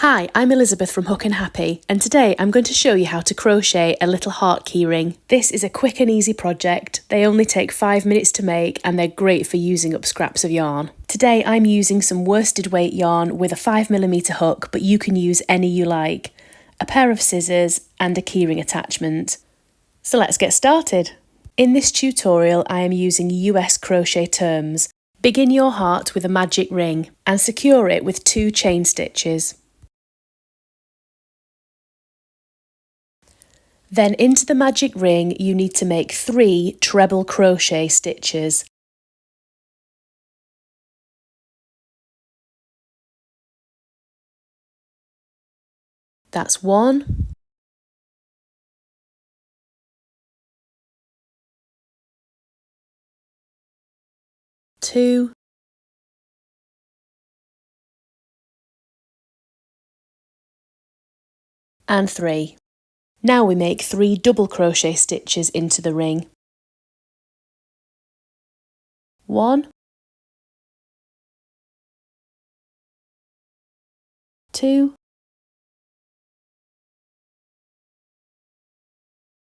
Hi, I'm Elizabeth from Hook and Happy, and today I'm going to show you how to crochet a little heart keyring. This is a quick and easy project. They only take 5 minutes to make and they're great for using up scraps of yarn. Today I'm using some worsted weight yarn with a 5mm hook, but you can use any you like, a pair of scissors and a keyring attachment. So let's get started. In this tutorial I am using US crochet terms. Begin your heart with a magic ring and secure it with 2 chain stitches. Then into the magic ring you need to make 3 treble crochet stitches. That's 1, 2, and 3. Now we make 3 double crochet stitches into the ring. 1, 2,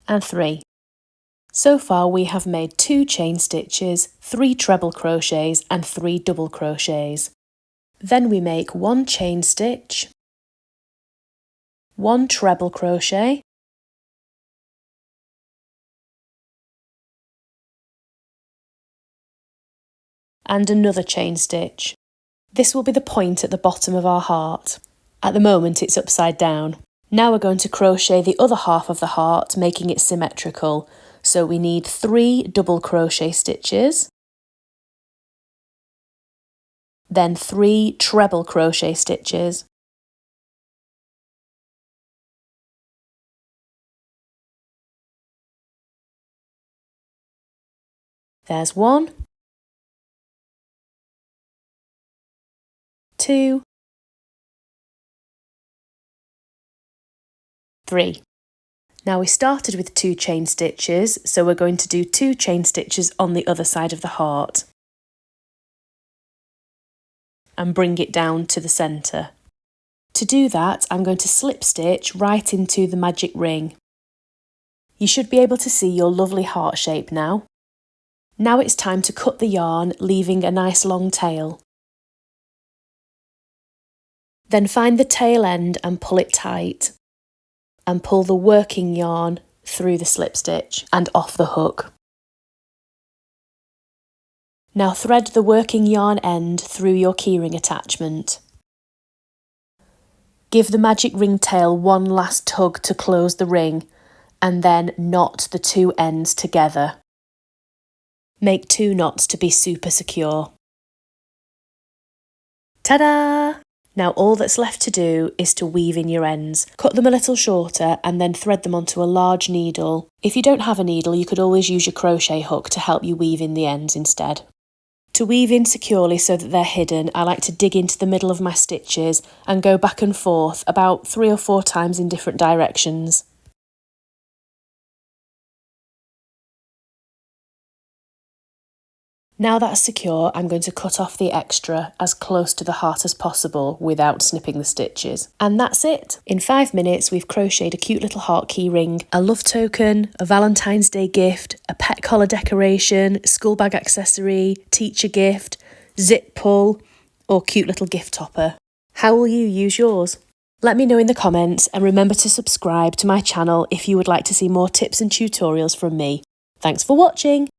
and 3. So far we have made 2 chain stitches, 3 treble crochets and 3 double crochets. Then we make 1 chain stitch, 1 treble crochet, and another chain stitch. This will be the point at the bottom of our heart. At the moment it's upside down. Now we're going to crochet the other half of the heart, making it symmetrical. So we need 3 double crochet stitches, then 3 treble crochet stitches, there's 1, 2, 3. Now we started with 2 chain stitches, so we're going to do 2 chain stitches on the other side of the heart and bring it down to the centre. To do that, I'm going to slip stitch right into the magic ring. You should be able to see your lovely heart shape now. Now it's time to cut the yarn, leaving a nice long tail. Then find the tail end and pull it tight, and pull the working yarn through the slip stitch and off the hook. Now thread the working yarn end through your keyring attachment. Give the magic ring tail one last tug to close the ring, and then knot the 2 ends together. Make 2 knots to be super secure. Ta-da! Now all that's left to do is to weave in your ends. Cut them a little shorter and then thread them onto a large needle. If you don't have a needle, you could always use your crochet hook to help you weave in the ends instead. To weave in securely so that they're hidden, I like to dig into the middle of my stitches and go back and forth about 3 or 4 times in different directions. Now that's secure, I'm going to cut off the extra as close to the heart as possible without snipping the stitches. And that's it! In 5 minutes we've crocheted a cute little heart keyring, a love token, a Valentine's Day gift, a pet collar decoration, school bag accessory, teacher gift, zip pull, or cute little gift topper. How will you use yours? Let me know in the comments, and remember to subscribe to my channel if you would like to see more tips and tutorials from me. Thanks for watching!